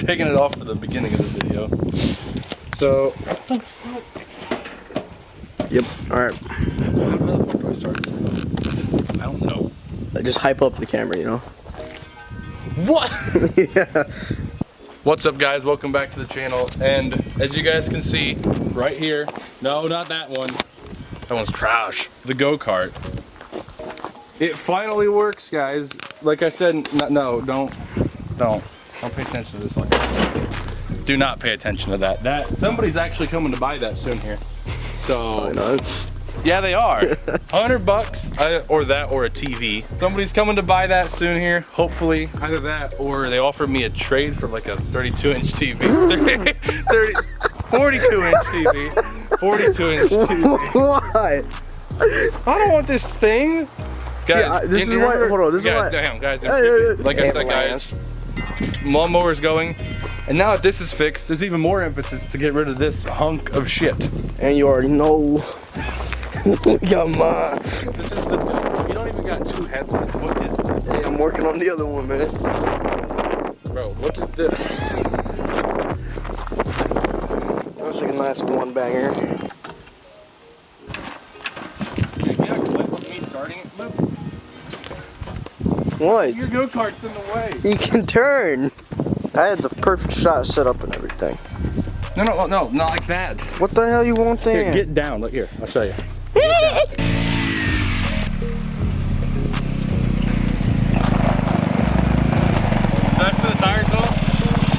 taking it off for the beginning of the video. So, yep. All right. How the fuck do I start this? I don't know. Just hype up the camera, you know. What? Yeah. What's up, guys? Welcome back to the channel. And as you guys can see, right here. No, not that one. That one's trash. The go-kart. It finally works, guys. Like I said, no, don't pay attention to this one. Do not pay attention to that. Somebody's actually coming to buy that soon here. So, yeah, they are. $100 or that or a TV. Somebody's coming to buy that soon here. Hopefully, either that or they offered me a trade for like a 32-inch TV. 42-inch TV. 42-inch TV. Why? I don't want this thing. Guys, yeah, this is why. Hold on. This is why. Damn, guys. Like I said, guys, lawnmower's going, and now that this is fixed, there's even more emphasis to get rid of this hunk of shit. And you already know. Come on. This is the. You don't even got two headlights. What is this? Hey, I'm working on the other one, man. Bro, what did this? That was like a nice one banger. What? Your go-kart's in the way. You can turn. I had the perfect shot set up and everything. No, not like that. What the hell you want there? Here, get down. Look here, I'll show you. Is that for the tires though?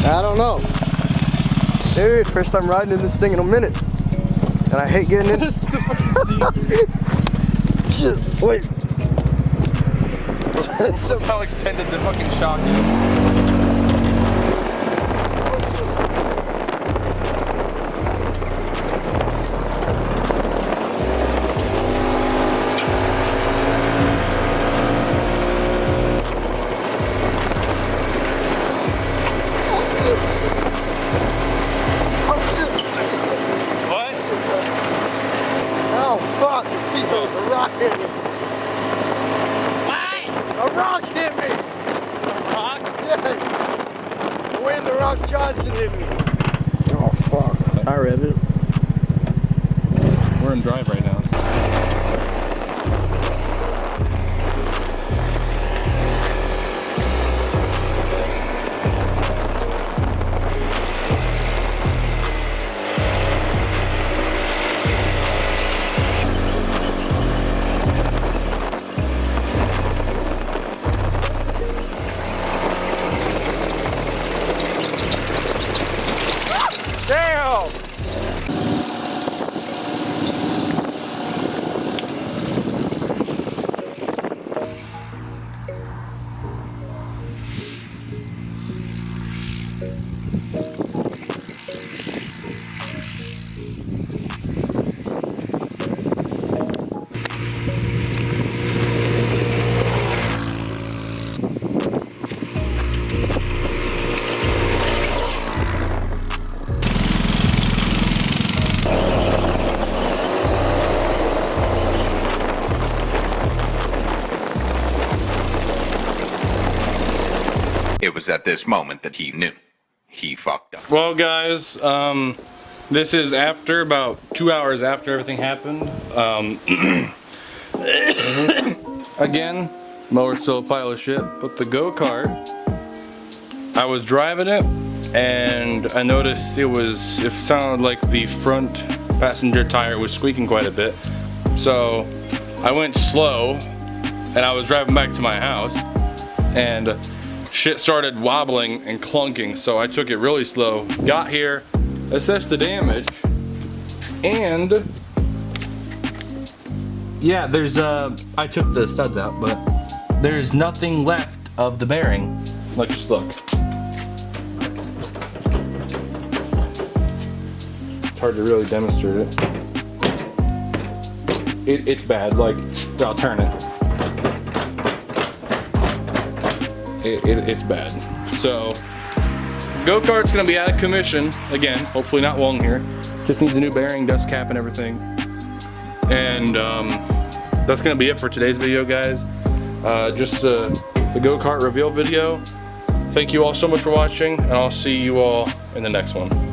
I don't know. Dude, first time riding in this thing in a minute. And I hate getting in. This is the fucking seat. Shit, wait. That's how extended the fucking shock is. A rock hit me. What? A rock hit me. A rock? Yeah. When the Rock Johnson hit me. Oh fuck. I read it. We're in drive right now. Damn! It was at this moment that he knew. He fucked up. Well, guys, this is after about 2 hours after everything happened. Again, mower's still a pile of shit, but the go-kart, I was driving it and I noticed it sounded like the front passenger tire was squeaking quite a bit. So I went slow and I was driving back to my house and shit started wobbling and clunking, so I took it really slow. Got here, assessed the damage, and yeah, I took the studs out, but there's nothing left of the bearing. Let's just look. It's hard to really demonstrate it. It's bad, like, I'll turn it. It's bad. So, go-kart's gonna be out of commission again. Hopefully not long here. Just needs a new bearing, dust cap, and everything. And that's gonna be it for today's video, guys. Just the go-kart reveal video. Thank you all so much for watching, and I'll see you all in the next one.